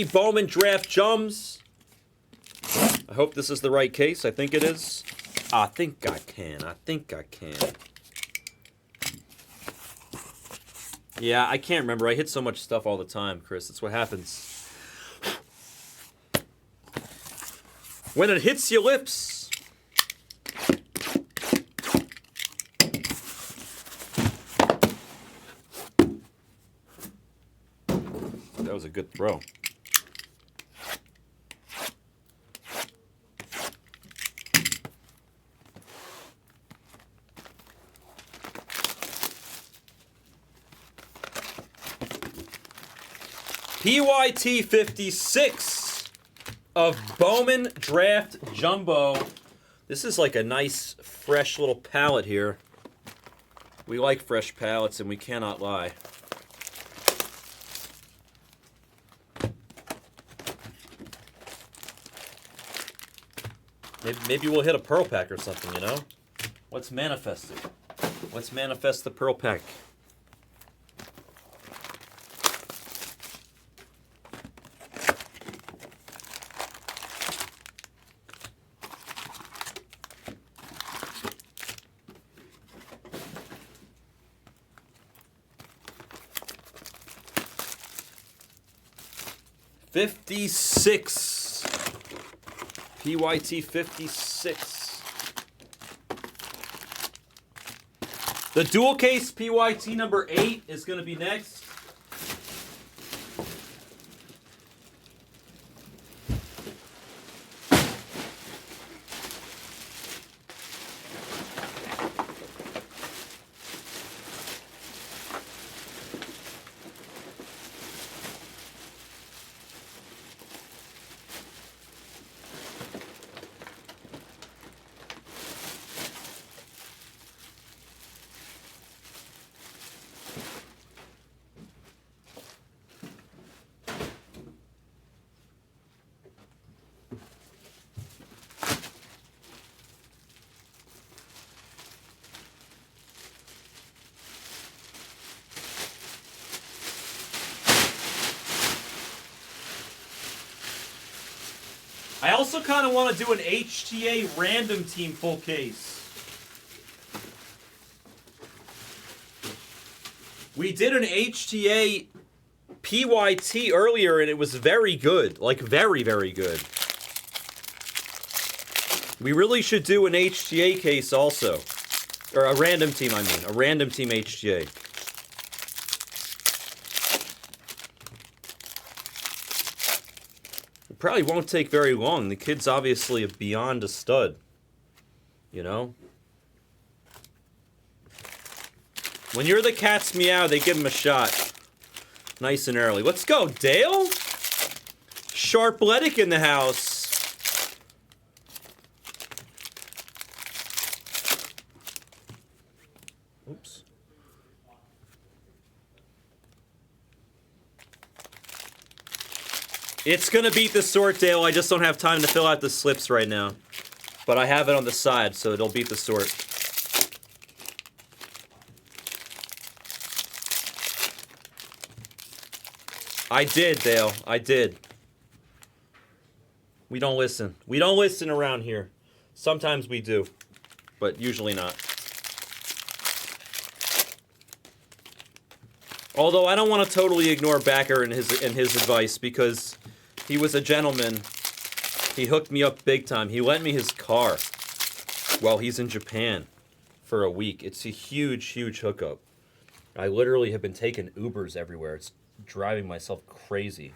Bowman draft jums. I hope this is the right case. I think it is. I think I can. Yeah, I can't remember. I hit so much stuff all the time, Chris. That's what happens. When it hits your lips. That was a good throw. PYT 56 of Bowman Draft Jumbo. This is like a nice, fresh little palette here. We like fresh palettes, and we cannot lie. Maybe we'll hit a pearl pack or something, you know? Let's manifest it. Let's manifest the pearl pack. PYT 56. The dual case PYT number 8 is going to be next. I also kind of want to do an HTA random team full case. We did an HTA PYT earlier, and it was very good. Like, very, very good. We really should do an HTA case also. Or a random team, I mean. A random team HTA. Probably won't take very long. The kid's obviously beyond a stud. You know? When you're the cat's meow, they give him a shot. Nice and early. Let's go, Dale! Sharpletic in the house. Oops. It's going to beat the sort, Dale. I just don't have time to fill out the slips right now. But I have it on the side, so it'll beat the sort. I did, Dale. I did. We don't listen. We don't listen around here. Sometimes we do, but usually not. Although I don't want to totally ignore Backer and his advice, because he was a gentleman. He hooked me up big time. He lent me his car while he's in Japan for a week. It's a huge, huge hookup. I literally have been taking Ubers everywhere. It's driving myself crazy.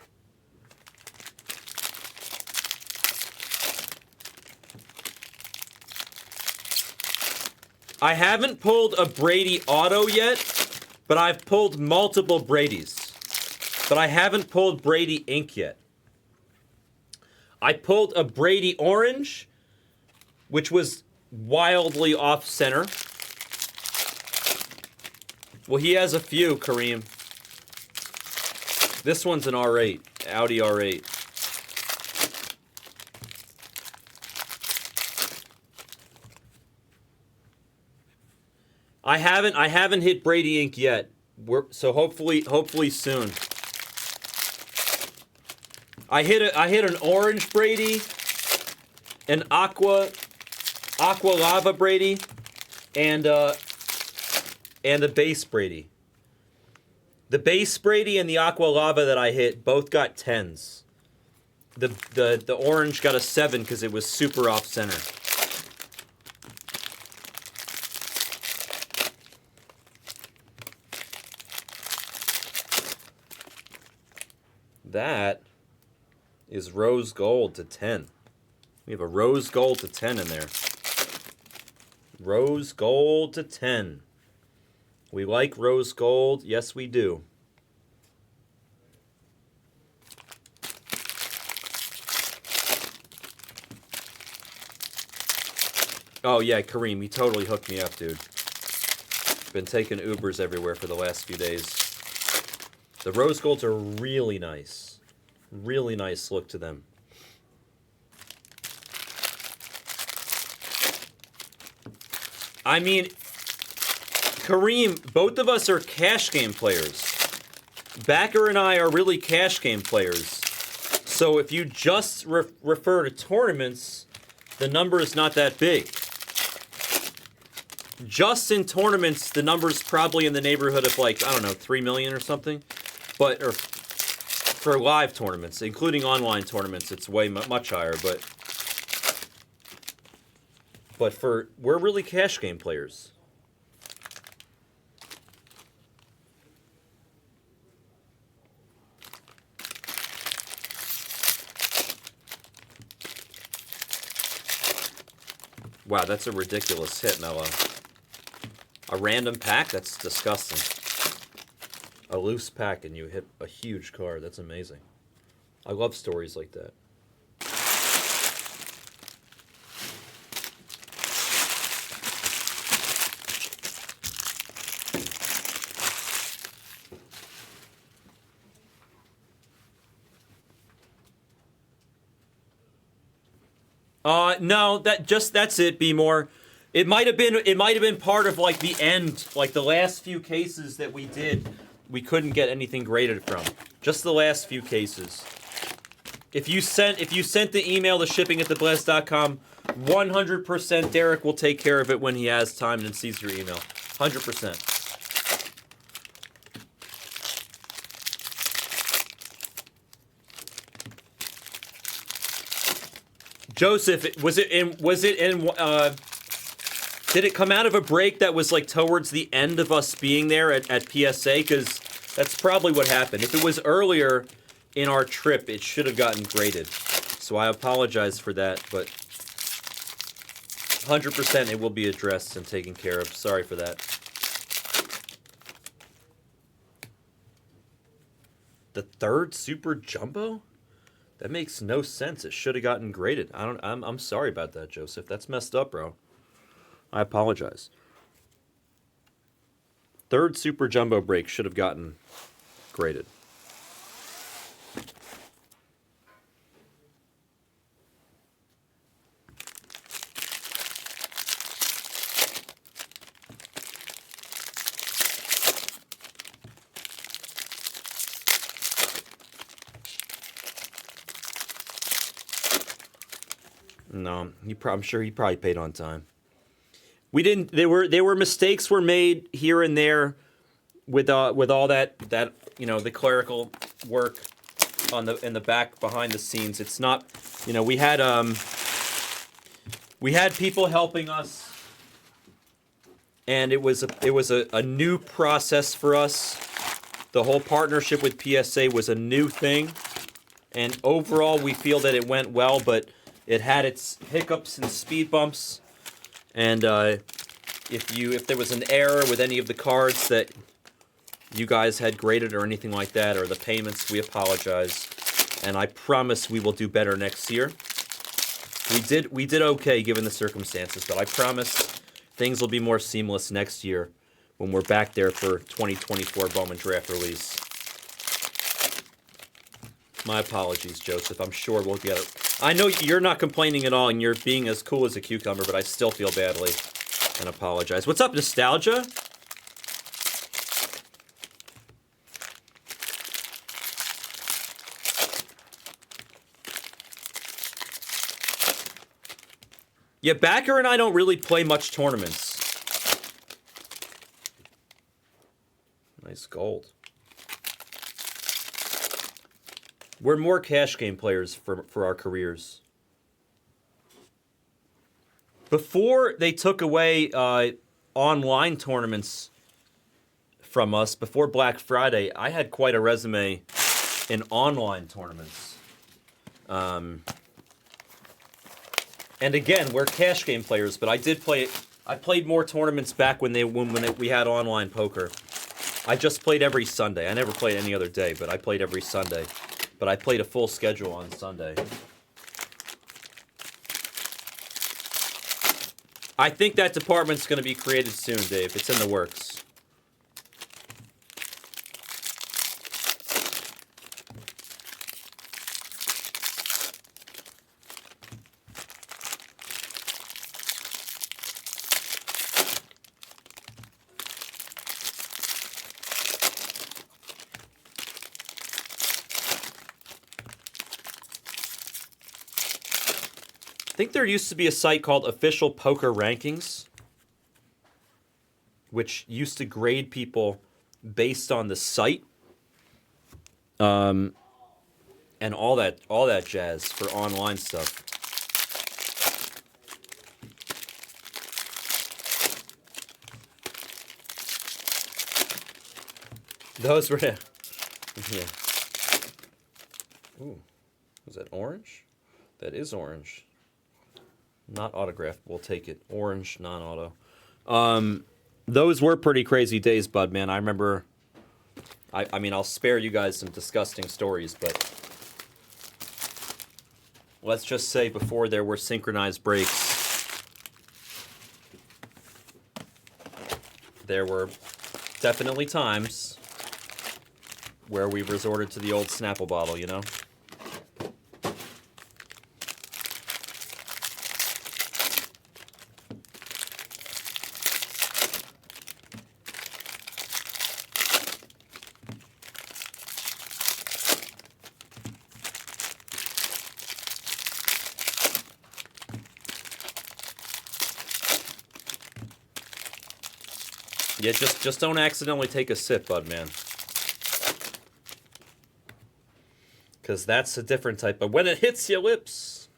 I haven't pulled a Brady auto yet, but I've pulled multiple Brady's. But I haven't pulled Brady ink yet. I pulled a Brady orange, which was wildly off-center. Well, he has a few, Kareem. This one's an R8, Audi R8. I haven't hit Brady ink yet. So hopefully soon. I hit an orange Brady, an aqua lava Brady, and the base Brady. The base Brady and the aqua lava that I hit both got 10s. The orange got a 7 because it was super off center. That is rose gold to 10. We have a rose gold to 10 in there. Rose gold to 10. We like rose gold. Yes, we do. Oh, yeah, Kareem, you totally hooked me up, dude. Been taking Ubers everywhere for the last few days. The rose golds are really nice. Really nice look to them. I mean, Kareem, both of us are cash game players. Backer and I are really cash game players. So if you just refer to tournaments, the number is not that big. Just in tournaments, the number's probably in the neighborhood of like, I don't know, 3 million or something. But or for live tournaments, including online tournaments, it's way much higher. But we're really cash game players. Wow, that's a ridiculous hit, Noah. A random pack? That's disgusting. A loose pack and you hit a huge card. That's amazing. I love stories like that. No, that's it, Be More. It might have been part of like the end, like the last few cases that we did. We couldn't get anything graded from. Just the last few cases. If you sent the email to shipping@theblast.com, 100% Derek will take care of it when he has time and sees your email. 100%. Joseph, did it come out of a break that was like towards the end of us being there at PSA? Because that's probably what happened. If it was earlier in our trip, it should have gotten graded. So I apologize for that, but 100% it will be addressed and taken care of. Sorry for that. The third Super Jumbo? That makes no sense. It should have gotten graded. I'm sorry about that, Joseph. That's messed up, bro. I apologize. Third Super Jumbo break should have gotten graded. No, I'm sure he probably paid on time. We didn't. There were mistakes were made here and there with all that the clerical work in the back behind the scenes. It's not, we had people helping us, and it was a new process for us. The whole partnership with PSA was a new thing, and overall we feel that it went well, but it had its hiccups and speed bumps. And if there was an error with any of the cards that you guys had graded or anything like that, or the payments, we apologize. And I promise we will do better next year. We did okay given the circumstances, but I promise things will be more seamless next year when we're back there for 2024 Bowman Draft release. My apologies, Joseph. I'm sure we'll get it. I know you're not complaining at all, and you're being as cool as a cucumber, but I still feel badly and apologize. What's up, Nostalgia? Yeah, Backer and I don't really play much tournaments. Nice gold. We're more cash game players for our careers. Before they took away online tournaments from us, before Black Friday, I had quite a resume in online tournaments. And again, we're cash game players, but I did play. I played more tournaments back when we had online poker. I just played every Sunday. I never played any other day, but I played every Sunday. But I played a full schedule on Sunday. I think that department's going to be created soon, Dave. It's in the works. I think there used to be a site called Official Poker Rankings, which used to grade people based on the site, and all that jazz for online stuff. Those were yeah. Ooh, was that orange? That is orange. Not autographed. We'll take it. Orange, non-auto. Those were pretty crazy days, Bud, man. I remember... I mean, I'll spare you guys some disgusting stories, but... let's just say before there were synchronized breaks, there were definitely times where we resorted to the old Snapple bottle, you know? Yeah, just don't accidentally take a sip, Bud, man. Because that's a different type of... when it hits your lips.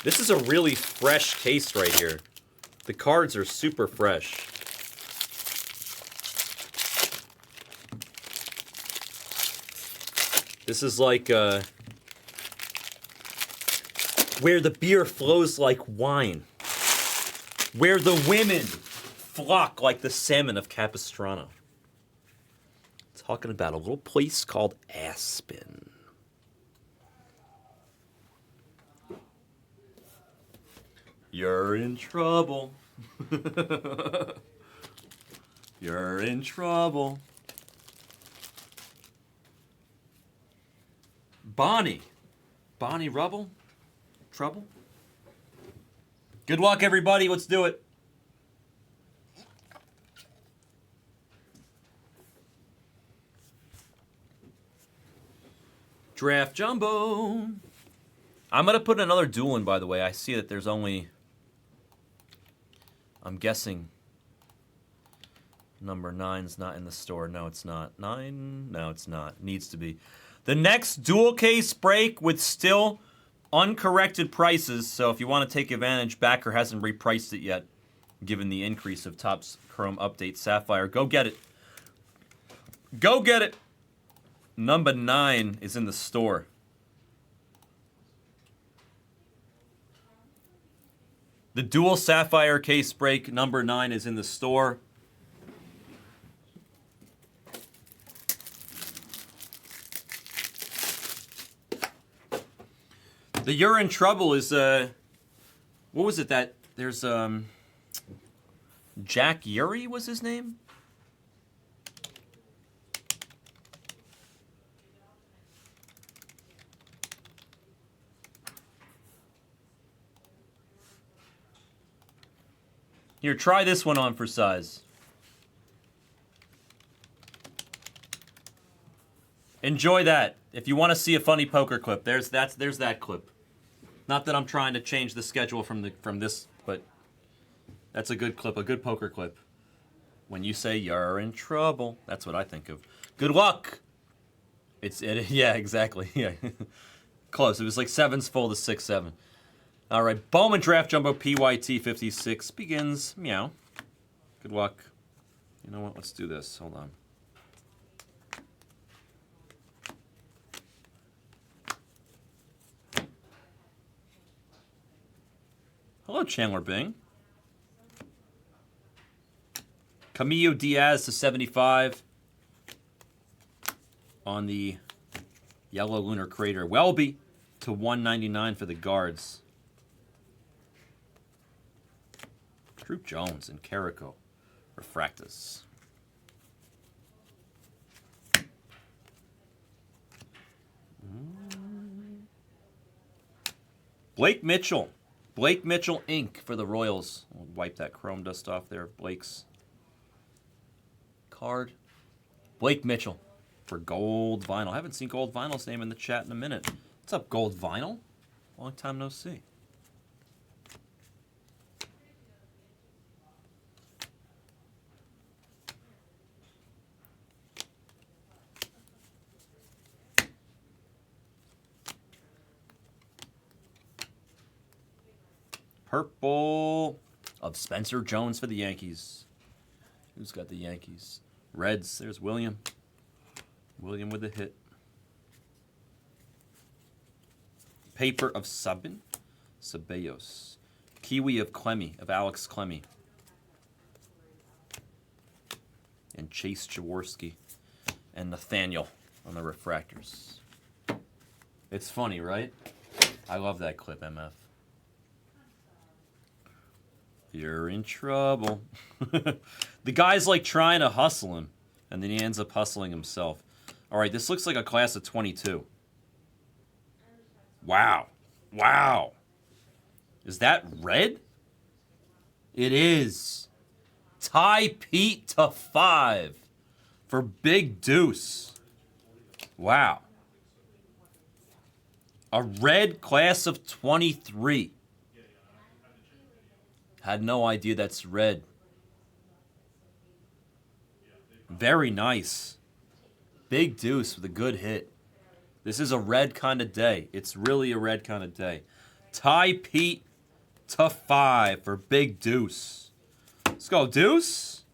This is a really fresh case right here. The cards are super fresh. This is like... where the beer flows like wine. Where the women flock like the salmon of Capistrano. Talking about a little place called Aspen. You're in trouble. You're in trouble. Bonnie. Bonnie Rubble? Trouble? Good luck, everybody. Let's do it. Draft Jumbo. I'm going to put another duel in, by the way. I see that there's only... I'm guessing... number 9's not in the store. No, it's not. 9? No, it's not. Needs to be. The next dual case break with still uncorrected prices. So if you want to take advantage, Backer hasn't repriced it yet, given the increase of Topps Chrome Update Sapphire. Go get it. Go get it. Number 9 is in the store. The dual Sapphire case break, number 9 is in the store. The You're in Trouble is, what was it that, there's, Jack Yuri was his name? Here, try this one on for size. Enjoy that. If you want to see a funny poker clip, there's that clip. Not that I'm trying to change the schedule from this, but that's a good clip, a good poker clip. When you say you're in trouble, that's what I think of. Good luck. Yeah, exactly. Yeah. Close. It was like 7's full to 6-7. All right, Bowman Draft Jumbo PYT 56 begins. Meow. Good luck. You know what? Let's do this. Hold on. Hello, Chandler Bing. Camillo Diaz to 75 on the Yellow Lunar Crater. Welby to 199 for the guards. Drew Jones and Carrico. Refractus. Blake Mitchell. Blake Mitchell Inc. for the Royals. I'll wipe that chrome dust off there. Blake's card. Blake Mitchell for Gold Vinyl. I haven't seen Gold Vinyl's name in the chat in a minute. What's up, Gold Vinyl? Long time no see. Purple of Spencer Jones for the Yankees. Who's got the Yankees? Reds. There's William. William with a hit. Paper of Sabin. Ceballos. Kiwi of Clemmy, of Alex Clemmy. And Chase Jaworski. And Nathaniel on the refractors. It's funny, right? I love that clip, MF. You're in trouble. The guy's like trying to hustle him, and then he ends up hustling himself. All right, this looks like a class of 22. Wow. Wow. Is that red? It is. Ty Pete to 5 for Big Deuce. Wow. A red class of 23. Had no idea that's red. Very nice. Big Deuce with a good hit. This is a red kind of day. It's really a red kind of day. Ty Pete to 5 for Big Deuce. Let's go, Deuce.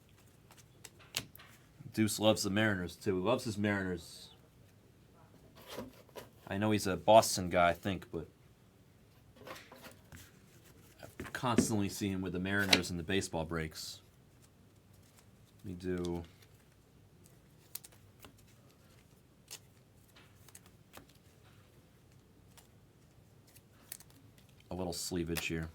Deuce loves the Mariners, too. He loves his Mariners. I know he's a Boston guy, I think, but I constantly see him with the Mariners in the baseball breaks. Let me do... a little sleevage here.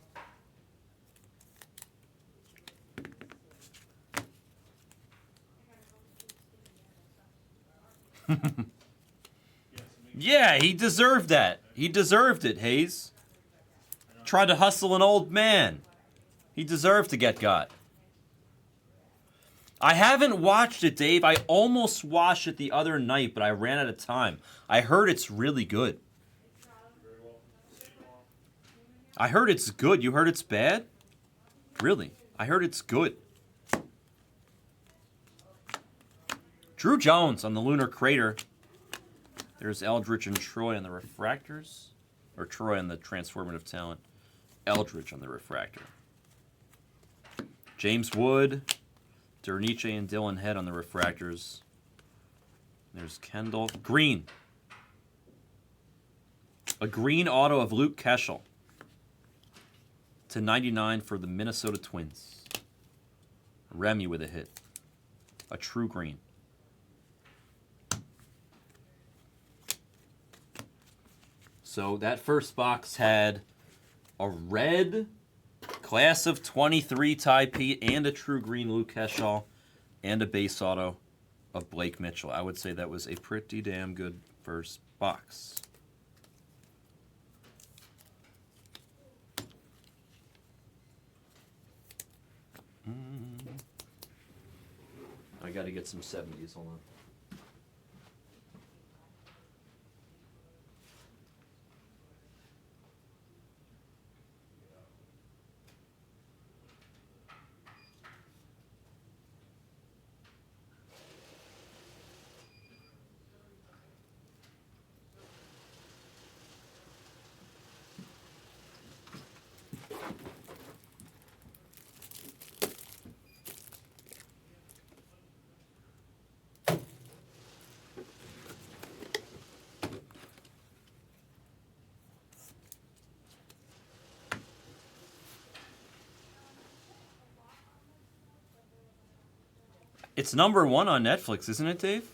Yeah, he deserved that. He deserved it, Hayes. Tried to hustle an old man. He deserved to get got. I haven't watched it, Dave. I almost watched it the other night, but I ran out of time. I heard it's really good. I heard it's good. You heard it's bad? Really? I heard it's good. Drew Jones on the Lunar Crater. There's Eldridge and Troy on the refractors. Or Troy on the transformative talent. Eldridge on the refractor. James Wood. Derniche and Dylan Head on the refractors. There's Kendall. Green. A green auto of Luke Keschel. To 99 for the Minnesota Twins. Remy with a hit. A true green. So that first box had a red class of 23 Ty Pete and a true green Luke Keschel and a base auto of Blake Mitchell. I would say that was a pretty damn good first box. I got to get some 70s. Hold on. It's #1 on Netflix, isn't it, Dave?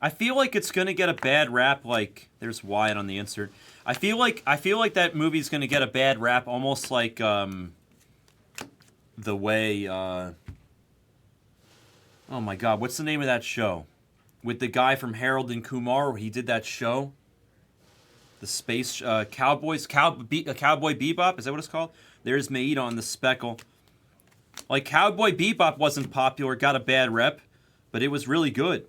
I feel like it's gonna get a bad rap. Like, there's Wyatt on the insert. I feel like that movie's gonna get a bad rap, almost like the way. Oh my God, what's the name of that show? With the guy from Harold and Kumar, where he did that show. The space Cowboy Bebop, is that what it's called? There's Maida on the speckle. Like, Cowboy Bebop wasn't popular, got a bad rep, but it was really good.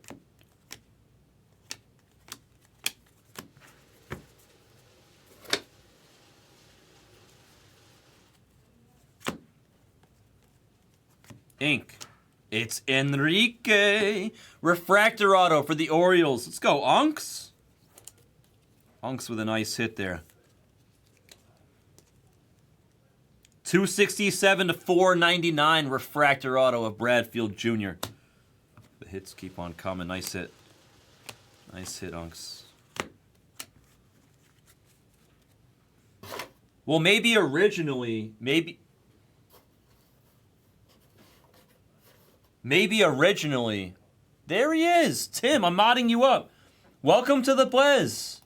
Ink. It's Enrique. Refractor auto for the Orioles. Let's go, Unks. Unks with a nice hit there. 267 to 499 refractor auto of Bradfield Jr. The hits keep on coming. Nice hit. Nice hit, Unks. Well, maybe originally, maybe originally. There he is. Tim, I'm modding you up. Welcome to the Blez.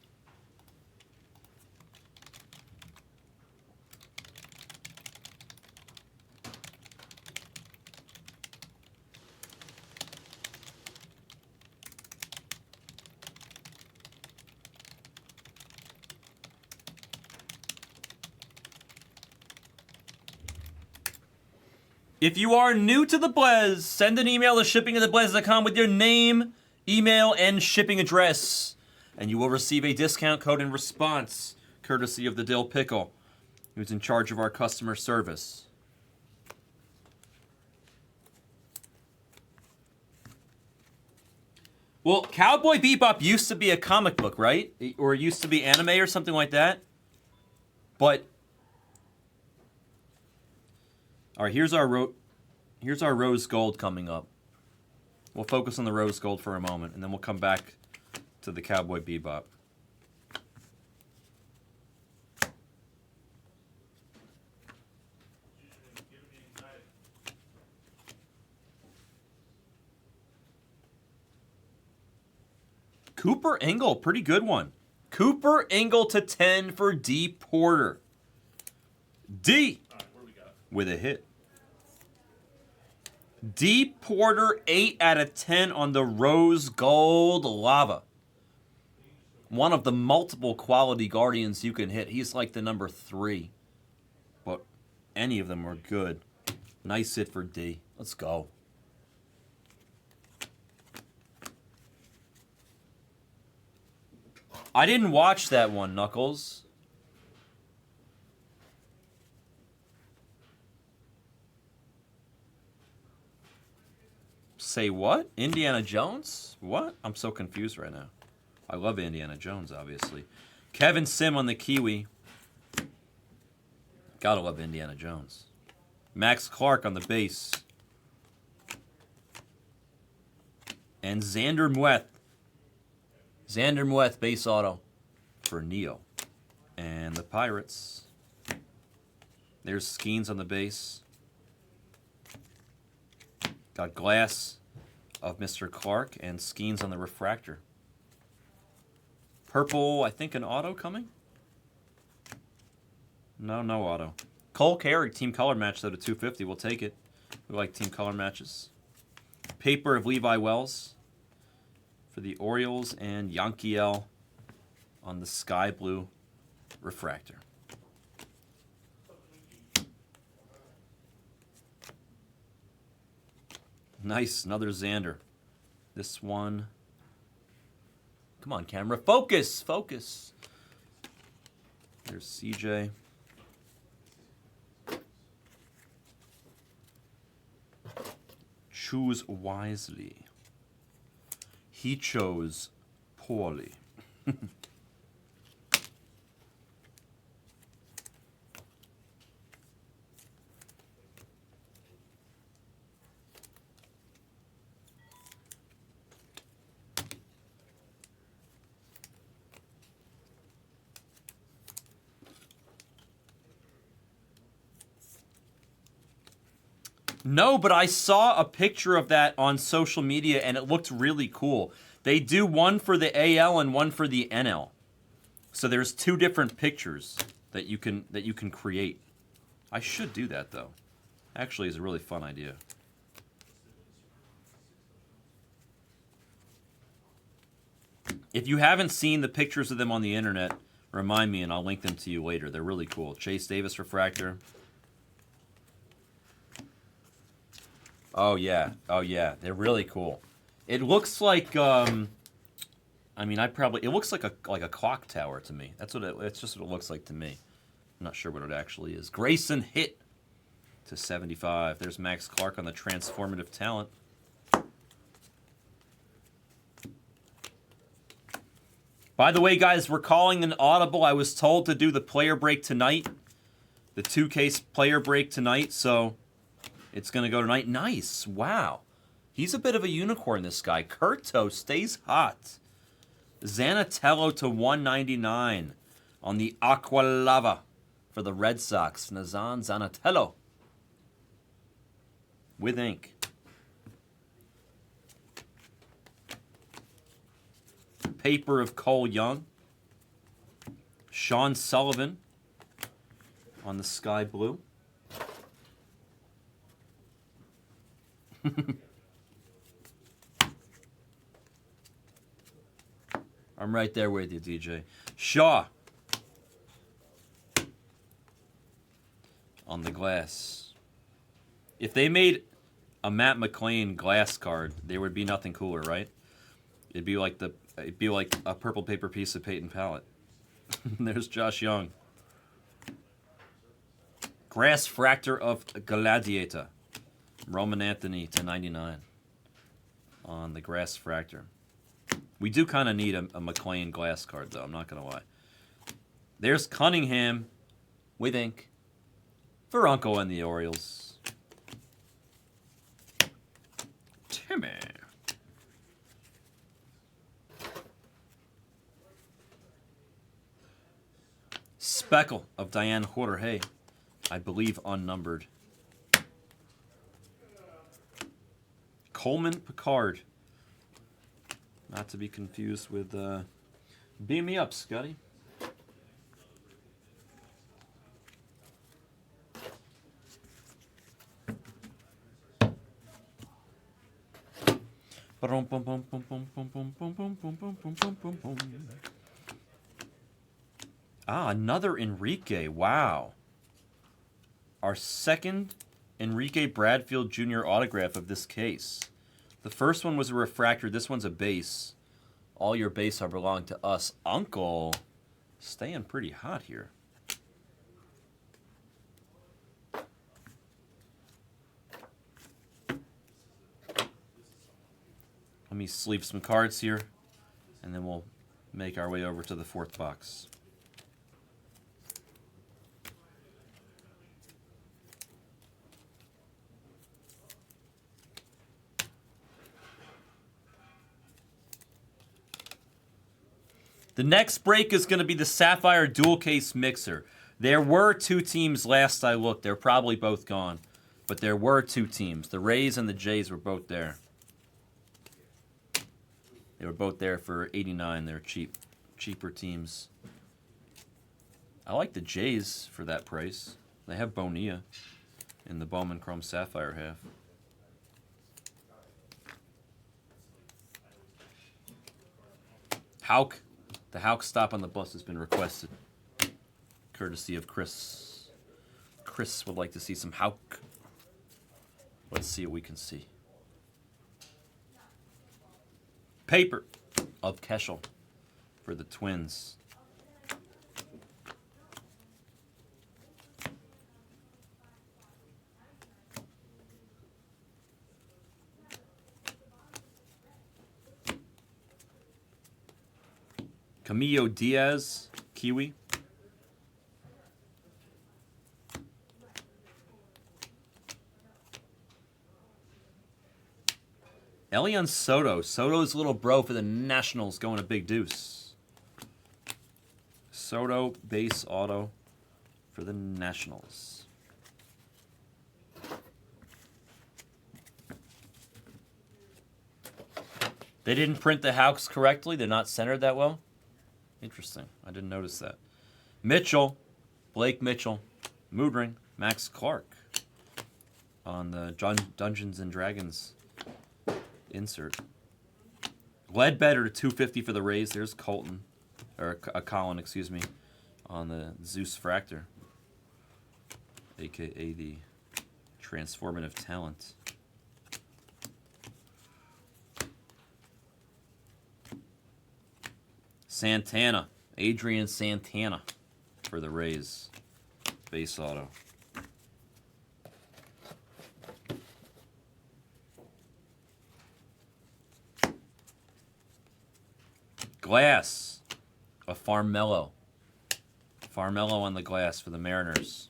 If you are new to the Blez, send an email to shipping@theblez.com with your name, email, and shipping address, and you will receive a discount code in response, courtesy of the Dill Pickle, who's in charge of our customer service. Well, Cowboy Bebop used to be a comic book, right? Or it used to be anime or something like that. But all right, here's our rose gold coming up. We'll focus on the rose gold for a moment, and then we'll come back to the Cowboy Bebop. Cooper Engel, pretty good one. Cooper Engel to 10 for D. Porter. D with a hit. D. Porter, 8 out of 10 on the Rose Gold Lava. One of the multiple quality Guardians you can hit. He's like the number 3. But any of them are good. Nice hit for D. Let's go. I didn't watch that one, Knuckles. Say what? Indiana Jones? What? I'm so confused right now. I love Indiana Jones, obviously. Kevin Sim on the Kiwi. Gotta love Indiana Jones. Max Clark on the base. And Xander Mueth. Xander Mueth, base auto for Neo. And the Pirates. There's Skeens on the base. Got glass of Mr. Clark and Skeens on the refractor. Purple, I think an auto coming? No auto. Cole Carey, team color match though to 250. We'll take it. We like team color matches. Paper of Levi Wells for the Orioles and Yankiel on the sky blue refractor. Nice, another Xander. This one. Come on, camera. Focus, focus. There's CJ. Choose wisely. He chose poorly. No, but I saw a picture of that on social media, and it looked really cool. They do one for the AL and one for the NL. So there's 2 different pictures that you can create. I should do that, though. Actually, it's a really fun idea. If you haven't seen the pictures of them on the internet, remind me and I'll link them to you later. They're really cool. Chase Davis refractor. Oh yeah, they're really cool. It looks like I mean, it looks like a clock tower to me. It's just what it looks like to me. I'm not sure what it actually is. Grayson hit to 75. There's Max Clark on the transformative talent. By the way, guys, we're calling an audible. I was told to do the player break tonight. The 2-case player break tonight, so it's going to go tonight. Nice. Wow. He's a bit of a unicorn, this guy. Curto stays hot. Zanatello to 199 on the Aqua Lava for the Red Sox. Nazan Zanatello with ink. Paper of Cole Young. Sean Sullivan on the sky blue. I'm right there with you, DJ. Shaw on the glass. If they made a Matt McLean glass card, there would be nothing cooler, right? It'd be like a purple paper piece of Peyton Palette. There's Josh Young. Grass Fractor of Gladiator. Roman Anthony to 99 on the Grass Fractor. We do kind of need a McLean glass card, though. I'm not going to lie. There's Cunningham with ink for Uncle and the Orioles. Timmy. Speckle of Diane Jorge. I believe unnumbered. Coleman Picard. Not to be confused with Beam Me Up, Scotty. Another Enrique. Wow. Our second Enrique Bradfield Jr. autograph of this case. The first one was a refractor. This one's a base. All your base are belong to us. Uncle staying pretty hot here. Let me sleeve some cards here, and then we'll make our way over to the 4th box. The next break is going to be the Sapphire Dual Case Mixer. There were 2 teams last I looked. They're probably both gone. But there were 2 teams. The Rays and the Jays were both there. They were both there for $89. They're cheaper teams. I like the Jays for that price. They have Bonilla in the Bowman Chrome Sapphire half. Hauk. The Hauk stop on the bus has been requested, courtesy of Chris. Chris would like to see some Hauk. Let's see what we can see. Paper of Keschel for the Twins. Camilo Diaz, Kiwi. Elian Soto. Soto's little bro for the Nationals going to Big Deuce. Soto base auto for the Nationals. They didn't print the house correctly. They're not centered that well. Interesting. I didn't notice that. Mitchell, Blake Mitchell, Mood Ring, Max Clark on the Dungeons and Dragons insert. Ledbetter to 250 for the Rays. There's Colton, or Colin, excuse me, on the Zeus Fractor, aka the transformative talent. Santana, Adrian Santana for the Rays. Base auto. Glass, a Farmello. Farmello on the glass for the Mariners.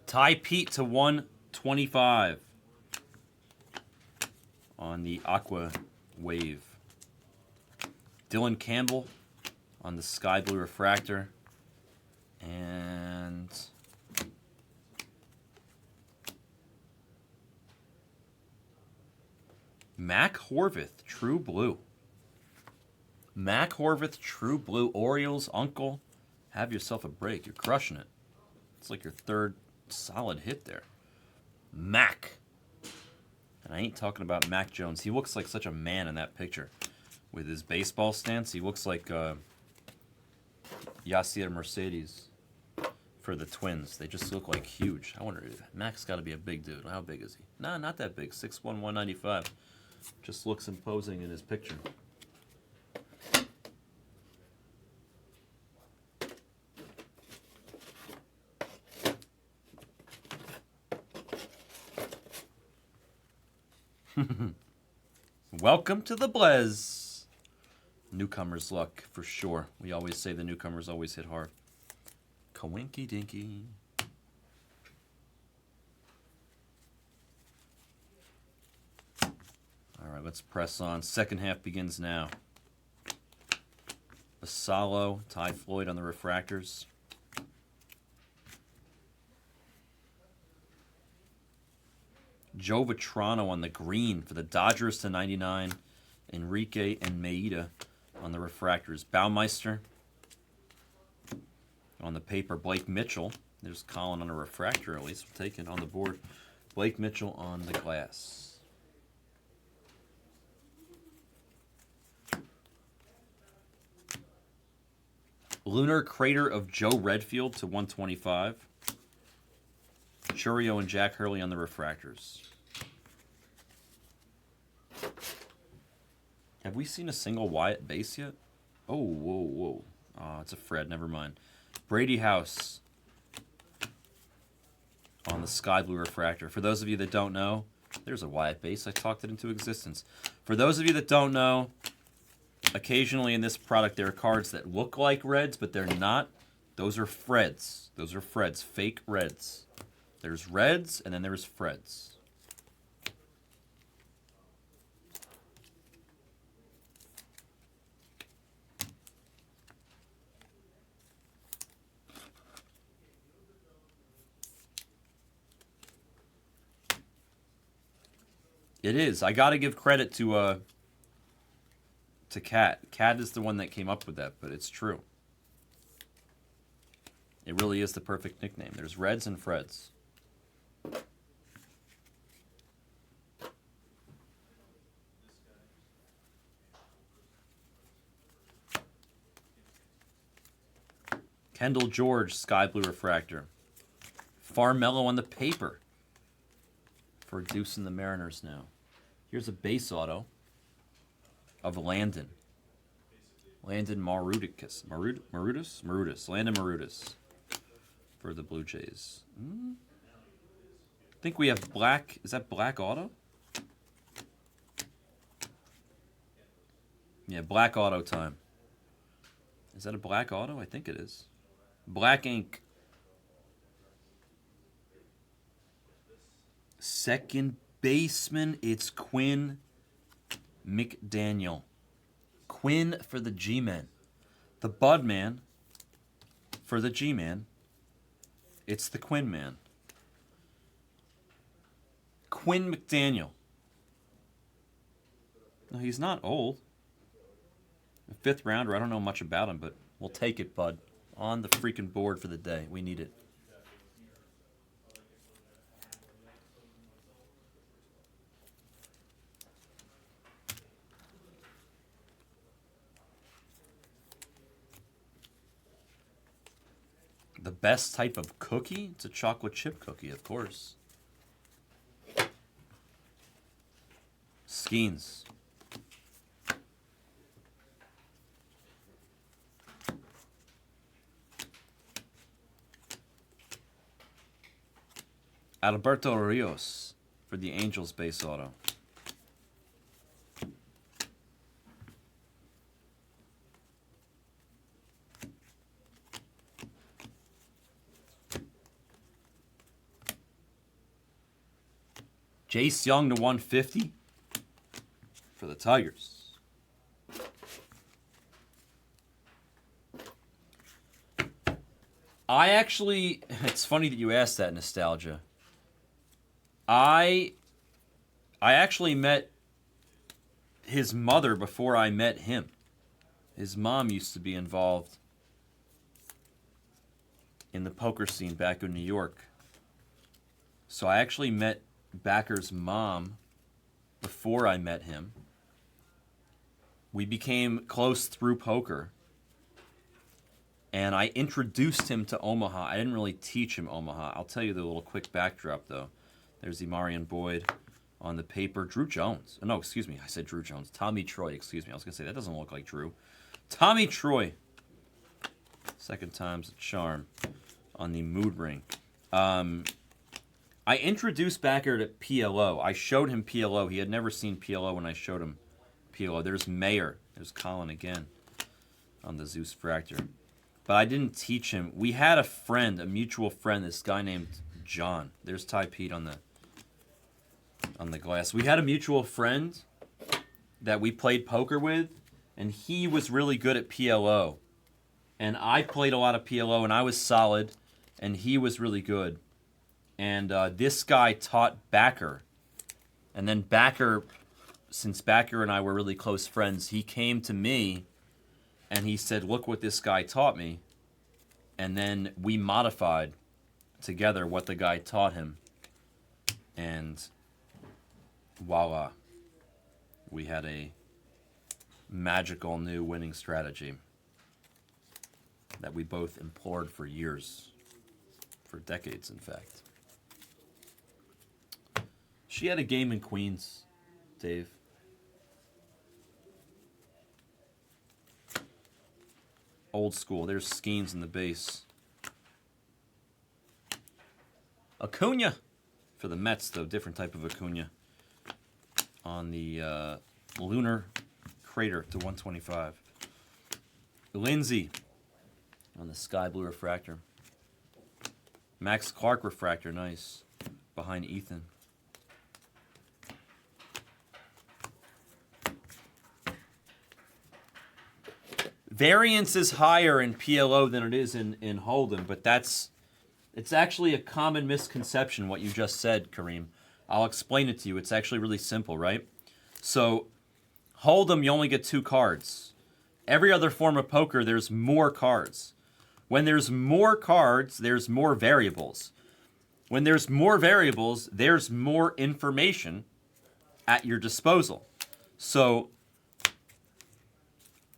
Ty Pete to 125 on the Aqua Wave. Dylan Campbell on the Sky Blue Refractor. And Mac Horvath, True Blue. Mac Horvath, True Blue. Orioles, Uncle. Have yourself a break. You're crushing it. It's like your third solid hit there. Mac. And I ain't talking about Mac Jones. He looks like such a man in that picture. With his baseball stance, he looks like Yasier Mercedes for the Twins. They just look like huge. I wonder, Mac's got to be a big dude. How big is he? Nah, not that big. 6'1", 195. Just looks imposing in his picture. Welcome to the Blez. Newcomer's luck, for sure. We always say the newcomers always hit hard. Kawinky dinky. All right, let's press on. Second half begins now. Asalo, Ty Floyd on the refractors. Joe Vitrano on the green for the Dodgers to 99. Enrique and Maeda on the refractors. Baumeister on the paper. Blake Mitchell. There's Colin on a refractor, at least. We'll take it on the board. Blake Mitchell on the glass. Lunar Crater of Joe Redfield to 125. Churio and Jack Hurley on the refractors. Have we seen a single Wyatt base yet? Oh, whoa, whoa. Oh, it's a Fred. Never mind. Brady House on the Sky Blue refractor. For those of you that don't know, there's a Wyatt base. I talked it into existence. For those of you that don't know, occasionally in this product there are cards that look like Reds, but they're not. Those are Freds. Those are Freds. Fake Reds. There's Reds, and then there's Freds. It is. I got to give credit to Cat. Cat is the one that came up with that, but it's true. It really is the perfect nickname. There's Reds and Freds. Kendall George, Sky Blue Refractor. Farmello on the paper for Deuce and the Mariners now. Here's a base auto of Landon. Landon Marutis. Landon Marutis for the Blue Jays. I think we have black. Is that black auto? Yeah, black auto time. Is that a black auto? I think it is. Black ink. Second baseman, it's Quinn McDaniel. Quinn for the G-Men. The Bud Man for the G-Man. It's the Quinn Man. Quinn McDaniel. No, he's not old. A fifth rounder. I don't know much about him, but we'll take it, Bud. On the freaking board for the day. We need it. The best type of cookie? It's a chocolate chip cookie, of course. Skeens. Alberto Rios for the Angels base auto. Jace Young to 150 for the Tigers. I actually, it's funny that you asked that, Nostalgia. I actually met his mother before I met him. His mom used to be involved in the poker scene back in New York. So I actually met Backer's mom before I met him. We became close through poker. And I introduced him to Omaha. I didn't really teach him Omaha. I'll tell you the little quick backdrop, though. There's the Marion Boyd on the paper. Drew Jones. No, excuse me. I said Drew Jones. Tommy Troy, excuse me. I was going to say, that doesn't look like Drew. Tommy Troy. Second time's a charm on the mood ring. I introduced Backer to PLO. I showed him PLO. He had never seen PLO when I showed him PLO. There's Mayer. There's Colin again on the Zeus Fractor. But I didn't teach him. We had a friend, a mutual friend, this guy named John. There's Ty Pete on the glass. We had a mutual friend that we played poker with, and he was really good at PLO. And I played a lot of PLO, and I was solid, and he was really good. And this guy taught Backer. And then Backer, since Backer and I were really close friends, he came to me and he said, look what this guy taught me. And then we modified together what the guy taught him. And voila, we had a magical new winning strategy that we both implored for years, for decades, in fact. She had a game in Queens, Dave. Old school. There's Skeens in the base. Acuna for the Mets, though. Different type of Acuna. On the lunar crater to 125. Lindsay on the sky blue refractor. Max Clark refractor, nice. Behind Ethan. Variance is higher in PLO than it is in Hold'em, but it's actually a common misconception what you just said, Kareem. I'll explain it to you. It's actually really simple, right? So, Hold'em, you only get 2 cards. Every other form of poker, there's more cards. When there's more cards, there's more variables. When there's more variables, there's more information at your disposal. So,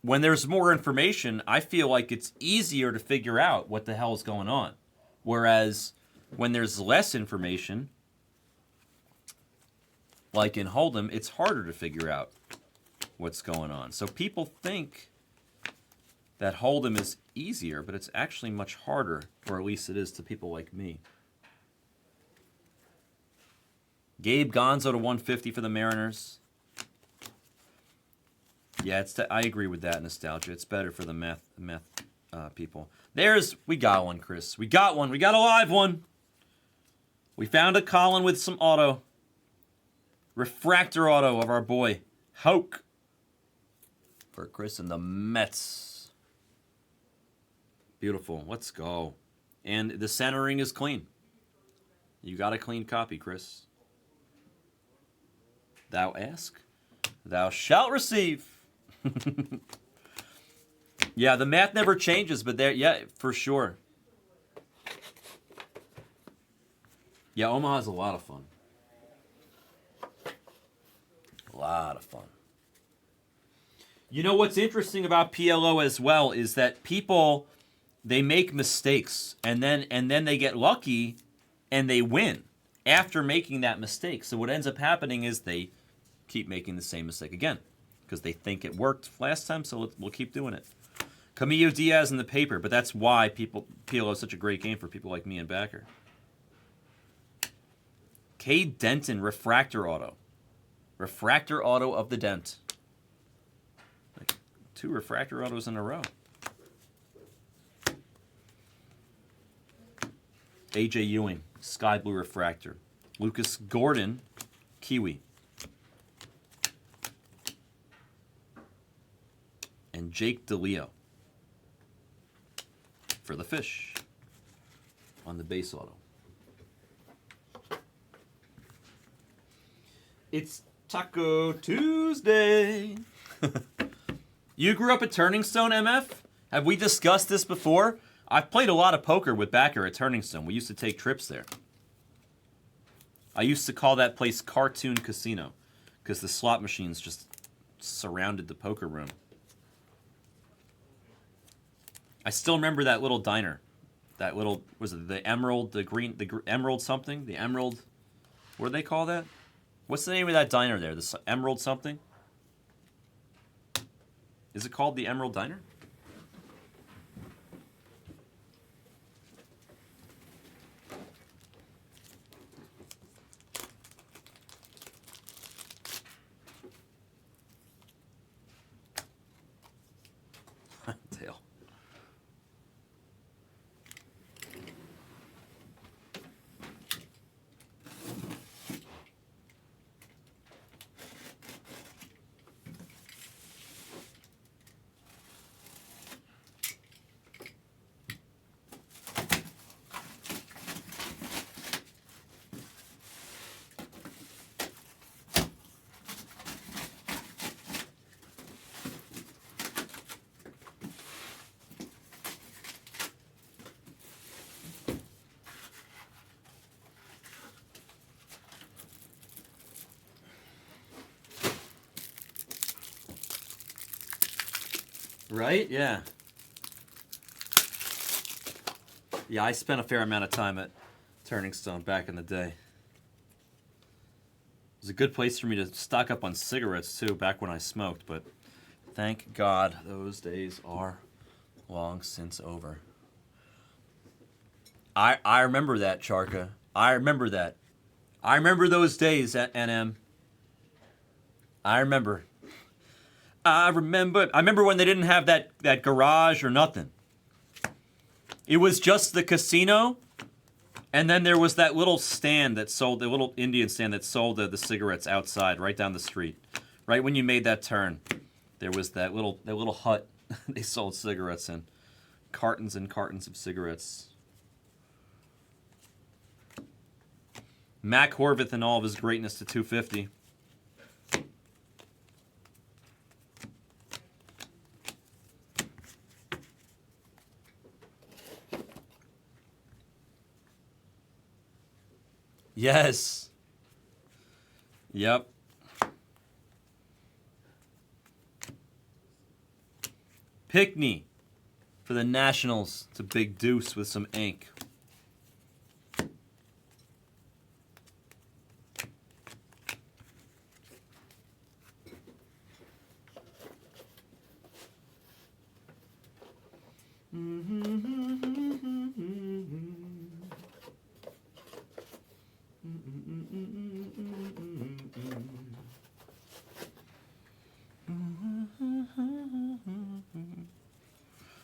when there's more information, I feel like it's easier to figure out what the hell is going on. Whereas when there's less information, like in Hold'em, it's harder to figure out what's going on. So people think that Hold'em is easier, but it's actually much harder, or at least it is to people like me. Gabe Gonzo to 150 for the Mariners. Yeah, I agree with that nostalgia. It's better for the meth people. We got one, Chris. We got one. We got a live one. We found a Colin with some auto. Refractor auto of our boy Hoke for Chris and the Mets. Beautiful. Let's go. And the centering is clean. You got a clean copy, Chris. Thou ask, thou shalt receive. Yeah, the math never changes, but yeah, for sure. Yeah, Omaha's a lot of fun. A lot of fun. You know what's interesting about PLO as well is that people, they make mistakes and then they get lucky and they win after making that mistake. So what ends up happening is they keep making the same mistake again because they think it worked last time, so we'll keep doing it. Camillo Diaz in the paper, but that's why PLO is such a great game for people like me and Backer. Cade Denton, Refractor Auto. Refractor Auto of the Dent. Like 2 Refractor Autos in a row. AJ Ewing, Sky Blue Refractor. Lucas Gordon, Kiwi. And Jake DeLeo for the Fish on the base auto. It's Taco Tuesday. You grew up at Turning Stone, MF? Have we discussed this before? I've played a lot of poker with Backer at Turning Stone. We used to take trips there. I used to call that place Cartoon Casino because the slot machines just surrounded the poker room. I still remember that little diner. That little, was it the Emerald, the Emerald something? The Emerald, what do they call that? What's the name of that diner there? The Emerald something? Is it called the Emerald Diner? Tail. Right? Yeah. Yeah, I spent a fair amount of time at Turning Stone back in the day. It was a good place for me to stock up on cigarettes, too, back when I smoked, but thank God those days are long since over. I remember that, Charka. I remember that. I remember those days at NM. I remember when they didn't have that garage or nothing. It was just the casino, and then there was that little stand that sold, the little Indian stand that sold the cigarettes outside, right down the street. Right when you made that turn, there was that little hut they sold cigarettes in. Cartons and cartons of cigarettes. Mac Horvath in all of his greatness to 250. Yes. Yep. Pickney for the Nationals. It's a big deuce with some ink.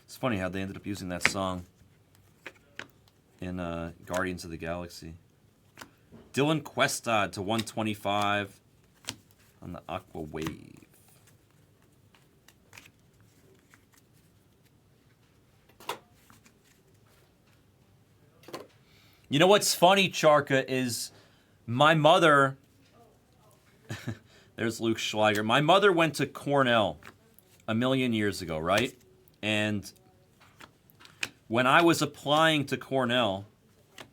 It's funny how they ended up using that song in Guardians of the Galaxy. Dylan Questad to 125 on the Aqua Wave. You know what's funny, Charka, is my mother... There's Luke Schleiger. My mother went to Cornell a million years ago, right? And when I was applying to Cornell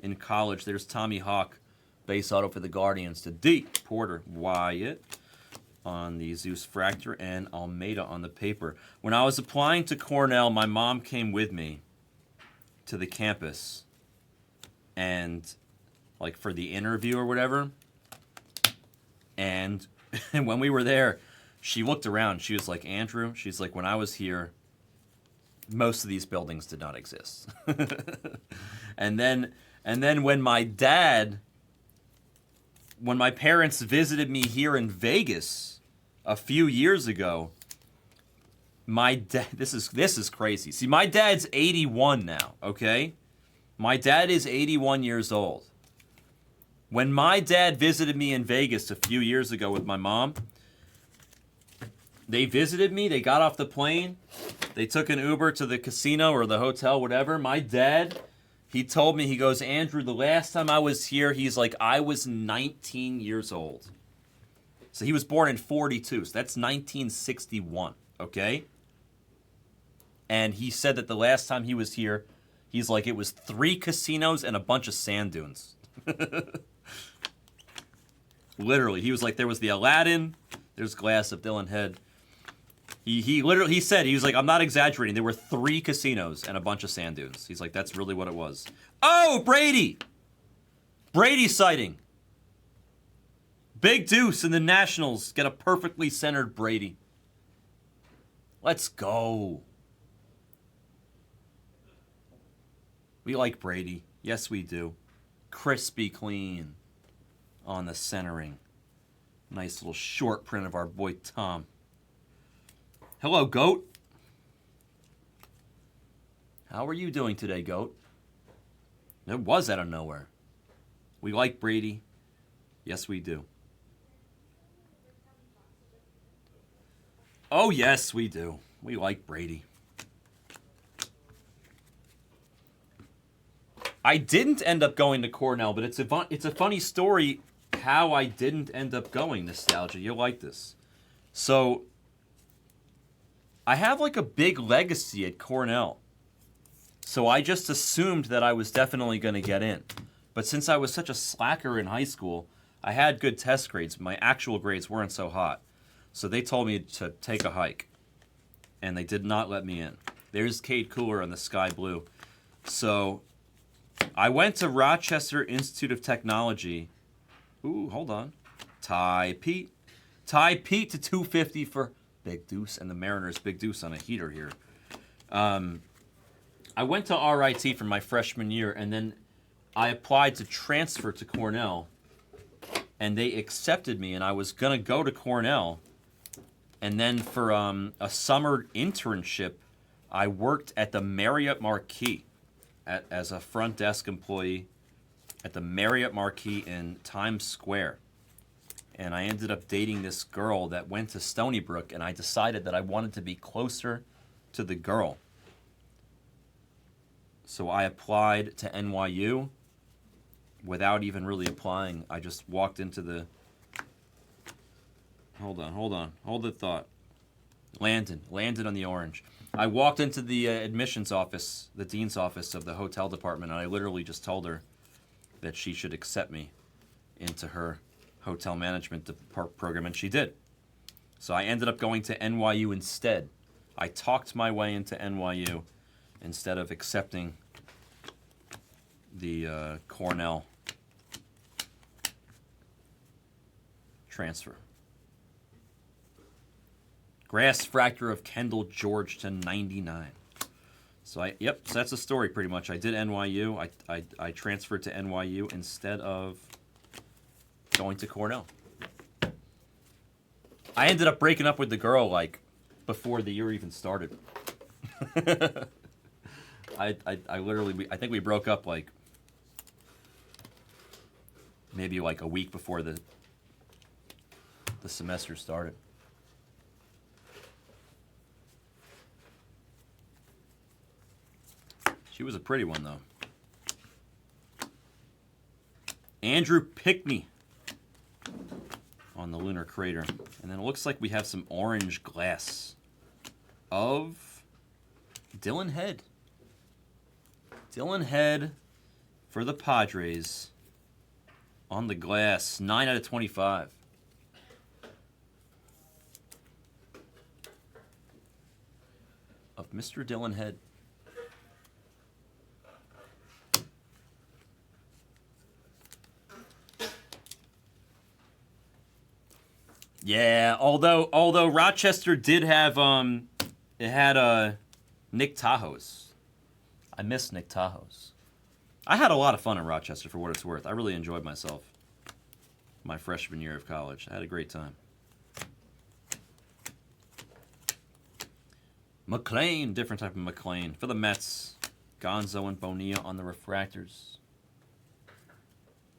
in college, there's Tommy Hawk, base auto for the Guardians, to D. Porter Wyatt on the Zeus Fractor, and Almeida on the paper. When I was applying to Cornell, my mom came with me to the campus, and like for the interview or whatever, and when we were there, she looked around. She was like, Andrew, she's like, when I was here, most of these buildings did not exist. and then when my parents visited me here in Vegas a few years ago, my dad, this is crazy. See, my dad's 81 now, okay? My dad is 81 years old. When my dad visited me in Vegas a few years ago with my mom, they visited me, they got off the plane, they took an Uber to the casino or the hotel, whatever. My dad, he told me, he goes, Andrew, the last time I was here, he's like, I was 19 years old. So he was born in 42, so that's 1961, okay? And he said that the last time he was here, he's like, it was 3 casinos and a bunch of sand dunes. Literally, he was like, there was the Aladdin, there's Glass of Dylan Head. He said, he was like, I'm not exaggerating, there were 3 casinos and a bunch of sand dunes. He's like, that's really what it was. Oh, Brady! Brady sighting. Big deuce and the Nationals get a perfectly centered Brady. Let's go. We like Brady. Yes, we do. Crispy clean on the centering. Nice little short print of our boy Tom. Hello, Goat. How are you doing today, Goat? It was out of nowhere. We like Brady. Yes, we do. Oh, yes, we do. We like Brady. I didn't end up going to Cornell, but it's a funny story how I didn't end up going, Nostalgia. You'll like this. So, I have like a big legacy at Cornell. So I just assumed that I was definitely going to get in. But since I was such a slacker in high school, I had good test grades. My actual grades weren't so hot. So they told me to take a hike. And they did not let me in. There's Cade Cooler on the sky blue. So I went to Rochester Institute of Technology. Ooh, hold on. Ty Pete. Ty Pete to 250 for Big Deuce, and the Mariners Big Deuce on a heater here. I went to RIT for my freshman year, and then I applied to transfer to Cornell, and they accepted me, and I was going to go to Cornell. And then for a summer internship, I worked at the Marriott Marquis as a front desk employee at the Marriott Marquis in Times Square. And I ended up dating this girl that went to Stony Brook, and I decided that I wanted to be closer to the girl. So I applied to NYU without even really applying. I just walked into the... Hold on. Hold the thought. Landed on the orange. I walked into the admissions office, the dean's office of the hotel department, and I literally just told her that she should accept me into her hotel management program, and she did. So I ended up going to NYU instead I talked my way into NYU instead of accepting the Cornell transfer. Grass fracture of Kendall George to 99. So so that's the story pretty much. I did NYU. I transferred to NYU instead of going to Cornell. I ended up breaking up with the girl like before the year even started. I think we broke up like maybe like a week before the semester started. She was a pretty one, though. Andrew Pickney on the lunar crater. And then it looks like we have some orange glass of Dylan Head. Dylan Head for the Padres on the glass. 9 out of 25. Of Mr. Dylan Head. Yeah, although Rochester did have it had Nick Tahoe's. I miss Nick Tahoe's. I had a lot of fun in Rochester for what it's worth. I really enjoyed myself my freshman year of college. I had a great time. McLean, different type of McLean for the Mets. Gonzo and Bonilla on the refractors.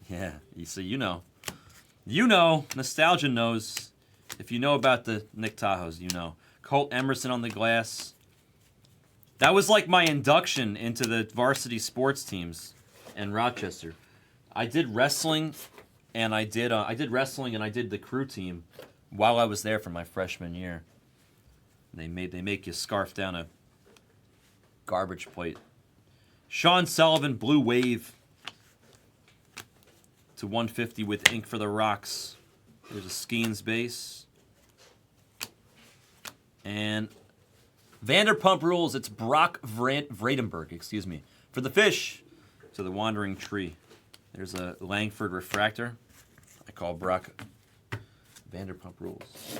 Yeah, you see, you know, nostalgia knows. If you know about the Nick Tahoes, you know. Colt Emerson on the glass. That was like my induction into the varsity sports teams in Rochester. I did wrestling, and I did the crew team while I was there for my freshman year. They make you scarf down a garbage plate. Sean Sullivan, Blue Wave to 150 with ink for the Rocks. There's a Skeens base. And Vanderpump Rules, it's Brock Vredenberg, for the Fish to the Wandering Tree. There's a Langford refractor. I call Brock Vanderpump Rules.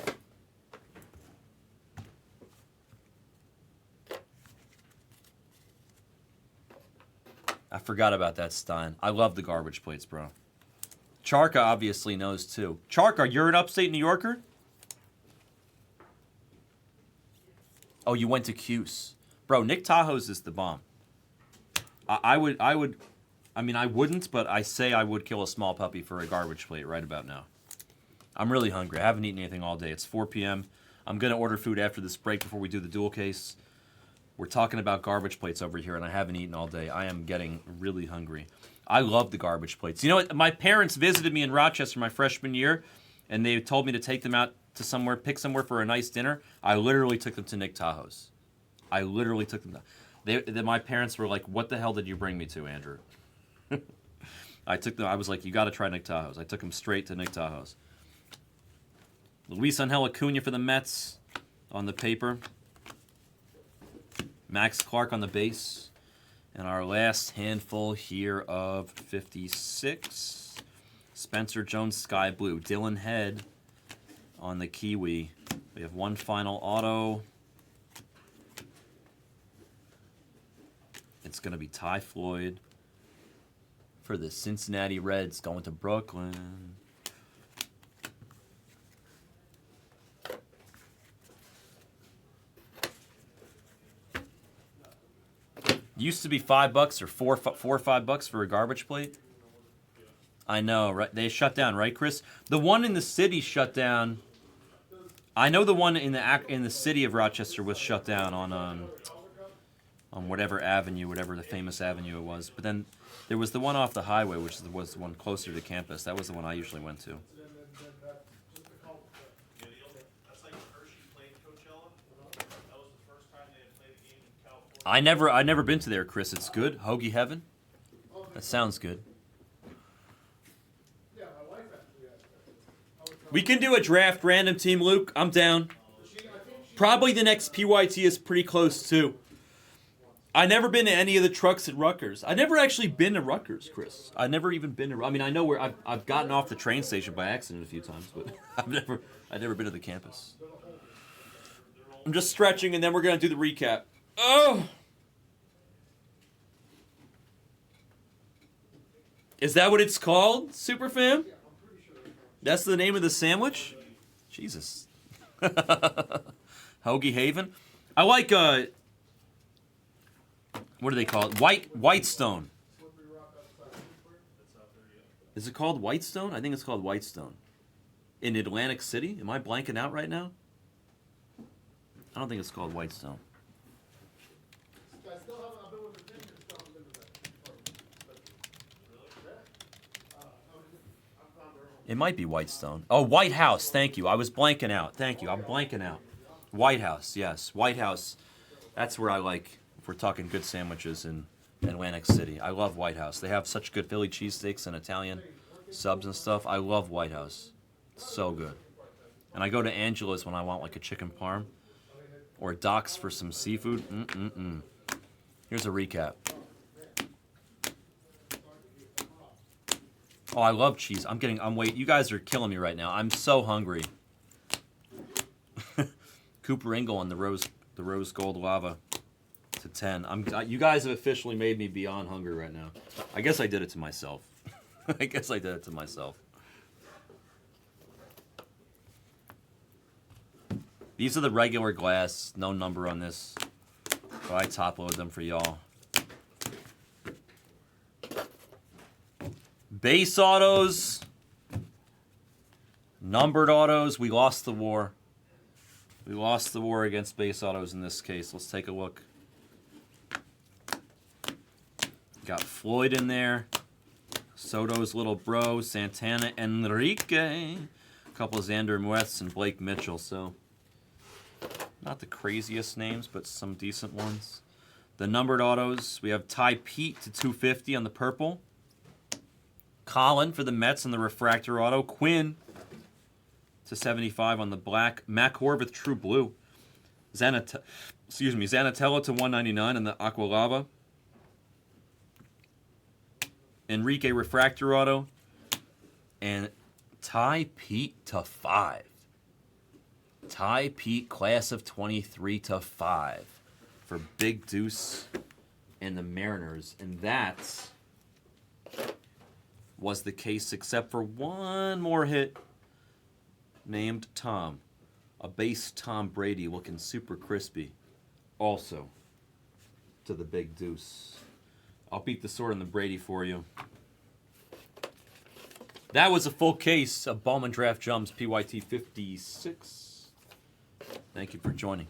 I forgot about that Stein. I love the garbage plates, bro. Charka obviously knows too. Charka, you're an upstate New Yorker? Oh, you went to Cuse. Bro, Nick Tahoe's is the bomb. I wouldn't, but I say I would kill a small puppy for a garbage plate right about now. I'm really hungry. I haven't eaten anything all day. It's 4 p.m. I'm going to order food after this break before we do the dual case. We're talking about garbage plates over here, and I haven't eaten all day. I am getting really hungry. I love the garbage plates. You know what? My parents visited me in Rochester my freshman year, and they told me to take them out to somewhere, pick somewhere for a nice dinner. I literally took them to Nick Tahoe's. I literally took them to. My parents were like, "What the hell did you bring me to, Andrew?" I took them. I was like, "You got to try Nick Tahoe's." I took them straight to Nick Tahoe's. Luis Angel Acuna for the Mets on the paper. Max Clark on the base. And our last handful here of 56. Spencer Jones, Sky Blue. Dylan Head on the Kiwi. We have one final auto. It's going to be Ty Floyd for the Cincinnati Reds going to Brooklyn. Used to be $5 or $4 or $5 for a garbage plate. I know, right? They shut down, right, Chris? The one in the city shut down. I know the one in the city of Rochester was shut down on whatever avenue, whatever the famous avenue it was. But then there was the one off the highway, which was the one closer to campus. That was the one I usually went to. I never been to there, Chris. It's good. Hoagie Heaven. That sounds good. We can do a draft random team, Luke. I'm down. Probably the next PYT is pretty close too. I never been to any of the trucks at Rutgers. I never actually been to Rutgers, Chris. I never even been to. I mean, I know where I've gotten off the train station by accident a few times, but I've never been to the campus. I'm just stretching, and then we're gonna do the recap. Oh, is that what it's called, Superfam? That's the name of the sandwich? Jesus. Hoagie Haven. I like what do they call it? Whitestone. Is it called Whitestone? I think it's called Whitestone. In Atlantic City? Am I blanking out right now? I don't think it's called Whitestone. It might be Whitestone. Oh, White House. Thank you. I was blanking out. Thank you. I'm blanking out. White House. Yes. White House. That's where I like, if we're talking good sandwiches in Atlantic City. I love White House. They have such good Philly cheesesteaks and Italian subs and stuff. I love White House. It's so good. And I go to Angela's when I want like a chicken parm. Or Doc's for some seafood. Here's a recap. Oh, I love cheese. You guys are killing me right now. I'm so hungry. Cooper Ingle on the rose gold lava to 10. You guys have officially made me beyond hungry right now. I guess I did it to myself. These are the regular glass, no number on this. But I top load them for y'all. Base autos, numbered autos. We lost the war. We lost the war against base autos in this case. Let's take a look. Got Floyd in there. Soto's little bro, Santana Enrique. A couple of Xander Mueths and Blake Mitchell. So, not the craziest names, but some decent ones. The numbered autos, we have Ty Pete to 250 on the purple. Colin for the Mets on the refractor auto. Quinn to 75 on the black. Mac Horvath true blue. Zanatello to 199 on the aqua lava. Enrique refractor auto. And Ty Pete to 5. Ty Pete class of 23 to 5 for Big Deuce and the Mariners. And that's was the case except for one more hit named Tom. A base Tom Brady looking super crispy. Also to the Big Deuce. I'll beat the sword on the Brady for you. That was a full case of Bowman Draft Jumps PYT 56. Thank you for joining.